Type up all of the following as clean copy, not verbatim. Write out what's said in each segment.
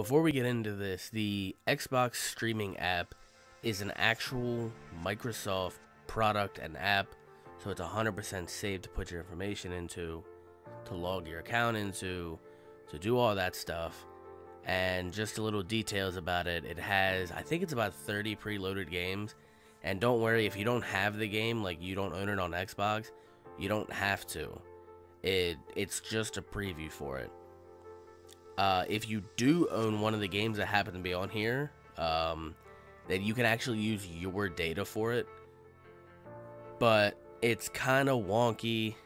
Before we get into this, the Xbox streaming app is an actual Microsoft product and app, so it's 100% safe to put your information into, to log your account into, to do all that stuff. And just a little details about it, it has, I think it's about 30 preloaded games. And don't worry, if you don't have the game, like you don't own it on Xbox, you don't have to. It's just a preview for it. If you do own one of the games that happen to be on here, then you can actually use your data for it. But it's kind of wonky.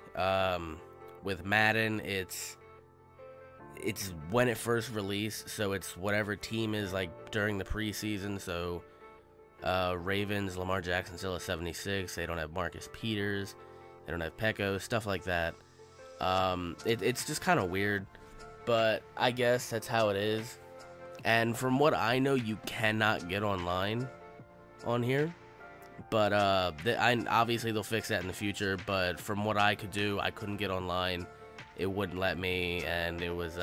With Madden, it's when it first released, so it's whatever team is like during the preseason. So Ravens, Lamar Jackson still at 76. They don't have Marcus Peters. They don't have Pecco, stuff like that. It's just kind of weird, but I guess that's how it is. And from what I know, you cannot get online on here. But obviously they'll fix that in the future. But from what I could do, I couldn't get online. It wouldn't let me, and it was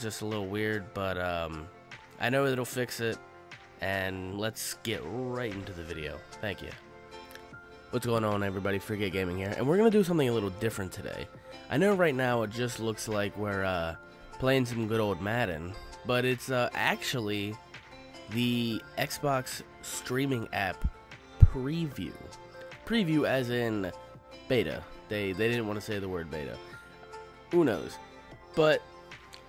just a little weird. But I know it'll fix it. And let's get right into the video. Thank you. What's going on, everybody? ForgetGaming here, and we're gonna do something a little different today. I know right now it just looks like we're playing some good old Madden, but it's actually the Xbox streaming app preview. Preview as in beta. They didn't want to say the word beta. Who knows? But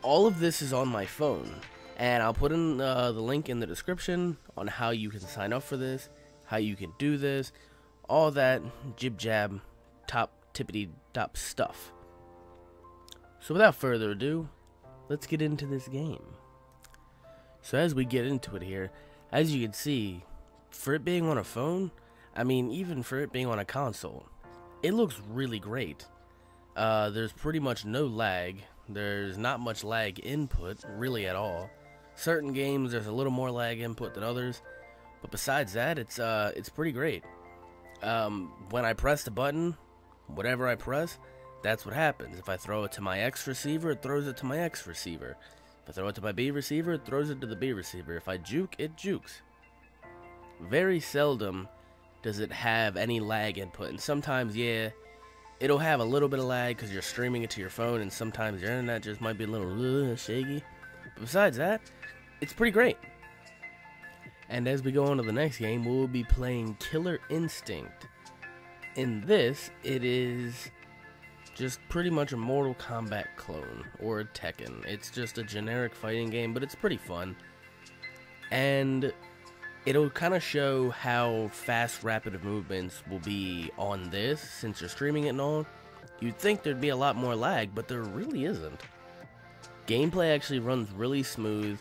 all of this is on my phone, and I'll put in the link in the description on how you can sign up for this, how you can do this, all that jib-jab, tippity-top stuff. So without further ado, let's get into this game. So as we get into it here, as you can see, for it being on a phone, I mean, even for it being on a console, it looks really great. There's pretty much no lag. There's not much lag input, really at all. Certain games, there's a little more lag input than others, but besides that, it's pretty great. When I press the button, whatever I press, that's what happens. If I throw it to my X receiver, it throws it to my X receiver. If I throw it to my B receiver, it throws it to the B receiver. If I juke, it jukes. Very seldom does it have any lag input. And sometimes, yeah, it'll have a little bit of lag because you're streaming it to your phone, and sometimes your internet just might be a little shaky. But besides that, it's pretty great. And as we go on to the next game, we'll be playing Killer Instinct. In this, it is just pretty much a Mortal Kombat clone, or a Tekken. It's just a generic fighting game, but it's pretty fun. And it'll kind of show how fast rapid movements will be on this, since you're streaming it and all. You'd think there'd be a lot more lag, but there really isn't. Gameplay actually runs really smooth.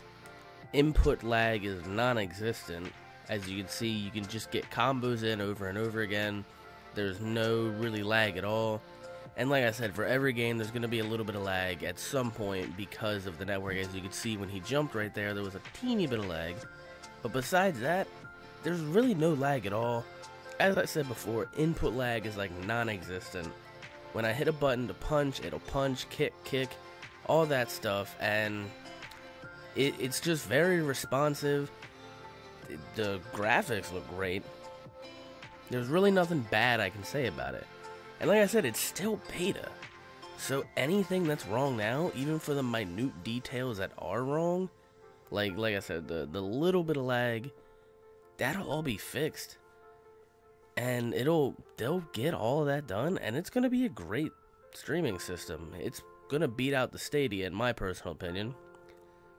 Input lag is non-existent. As you can see, you can just get combos in over and over again. There's no really lag at all. And like I said, for every game, there's going to be a little bit of lag at some point because of the network. As you can see, when he jumped right there, there was a teeny bit of lag. But besides that, there's really no lag at all. As I said before, input lag is like non-existent. When I hit a button to punch, it'll punch, kick, all that stuff. And it's just very responsive. The graphics look great. There's really nothing bad I can say about it. And like I said, it's still beta. So anything that's wrong now, even for the minute details that are wrong, like I said, the little bit of lag, that'll all be fixed. And they'll get all of that done, and it's gonna be a great streaming system. It's gonna beat out the Stadia, in my personal opinion,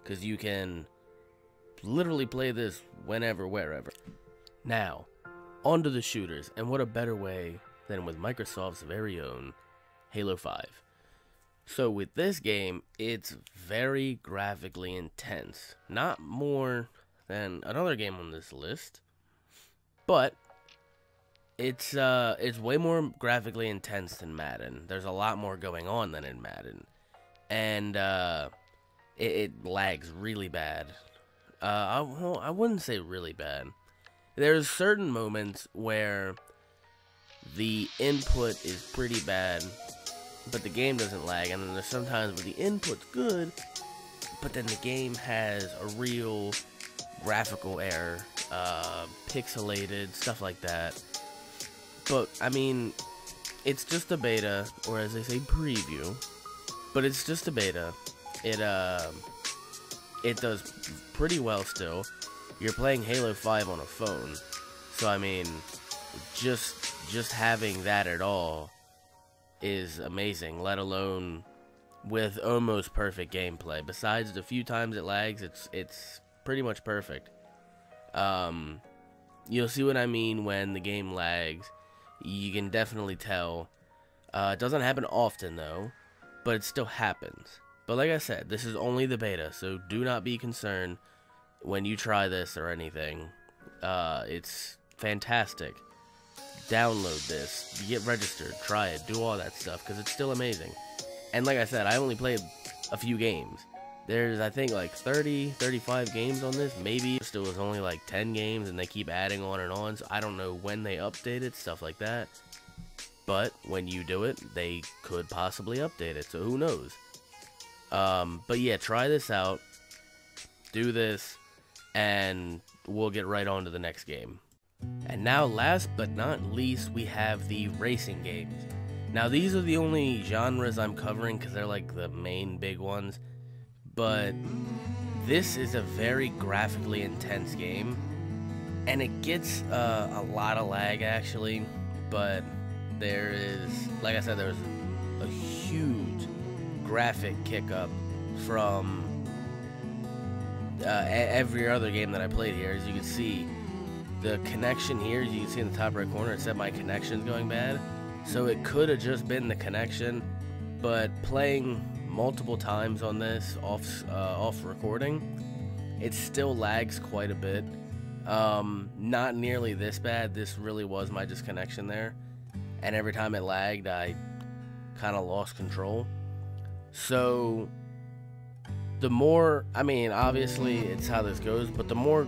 because you can literally play this whenever, wherever. Now, on to the shooters, and what a better way than with Microsoft's very own Halo 5. So with this game, it's very graphically intense. Not more than another game on this list, but it's way more graphically intense than Madden. There's a lot more going on than in Madden, and it lags really bad. I wouldn't say really bad. There's certain moments where the input is pretty bad, but the game doesn't lag, and then there's sometimes where the input's good, but then the game has a real graphical error, pixelated, stuff like that. But, I mean, it's just a beta, or as they say, preview, but it's just a beta. It does pretty well still. You're playing Halo 5 on a phone, so I mean, just having that at all is amazing, let alone with almost perfect gameplay. Besides the few times it lags, it's pretty much perfect. You'll see what I mean when the game lags. You can definitely tell. It doesn't happen often though, but it still happens. But like I said, this is only the beta, so do not be concerned when you try this or anything. It's fantastic. Download this, get registered, try it, do all that stuff, because it's still amazing. And like I said, I only played a few games. There's, I think, like 30, 35 games on this. Maybe it was only like 10 games, and they keep adding on and on, so I don't know when they update it, stuff like that. But when you do it, they could possibly update it, so who knows. But yeah, try this out, do this, and we'll get right on to the next game. And now, last but not least, we have the racing games. Now, these are the only genres I'm covering because they're like the main big ones. But this is a very graphically intense game, and it gets a lot of lag actually. But there is, like I said, there's a huge graphic kick up from every other game that I played here. As you can see, the connection here, as you can see in the top right corner, it said my connection's going bad. So it could have just been the connection, but playing multiple times on this off recording, it still lags quite a bit. Not nearly this bad. This really was my disconnection there, and every time it lagged, I kind of lost control. So the more, I mean, obviously it's how this goes, but the more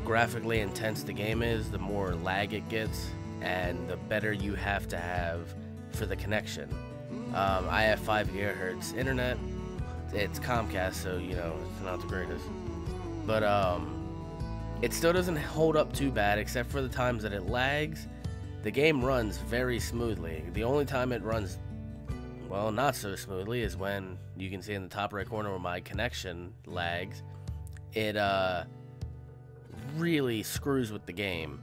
graphically intense the game is, the more lag it gets, and the better you have to have for the connection. I have 5 gigahertz internet. It's Comcast, so you know it's not the greatest, but it still doesn't hold up too bad, except for the times that it lags. The game runs very smoothly. The only time it runs, well, not so smoothly is when you can see in the top right corner where my connection lags. It really screws with the game.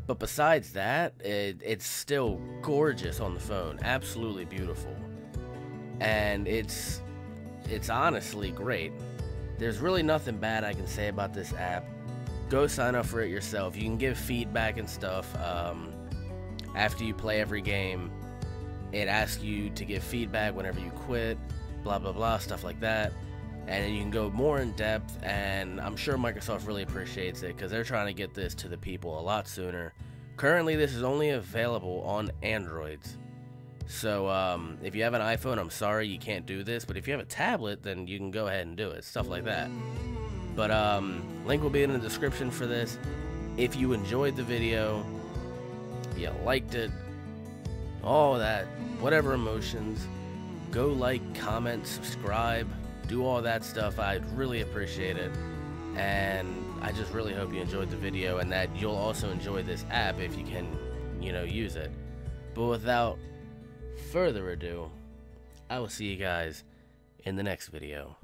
But besides that, it's still gorgeous on the phone, absolutely beautiful, and it's honestly great. There's really nothing bad I can say about this app. Go sign up for it yourself. You can give feedback and stuff. After you play every game, it asks you to give feedback whenever you quit, blah blah blah, stuff like that. And then you can go more in depth, and I'm sure Microsoft really appreciates it because they're trying to get this to the people a lot sooner. Currently, this is only available on Androids. So if you have an iPhone, I'm sorry you can't do this, but if you have a tablet, then you can go ahead and do it, stuff like that. But link will be in the description for this. If you enjoyed the video, you liked it, all that, whatever emotions, go like, comment, subscribe, do all that stuff. I'd really appreciate it, and I just really hope you enjoyed the video and that you'll also enjoy this app if you can, you know, use it. But without further ado, I will see you guys in the next video.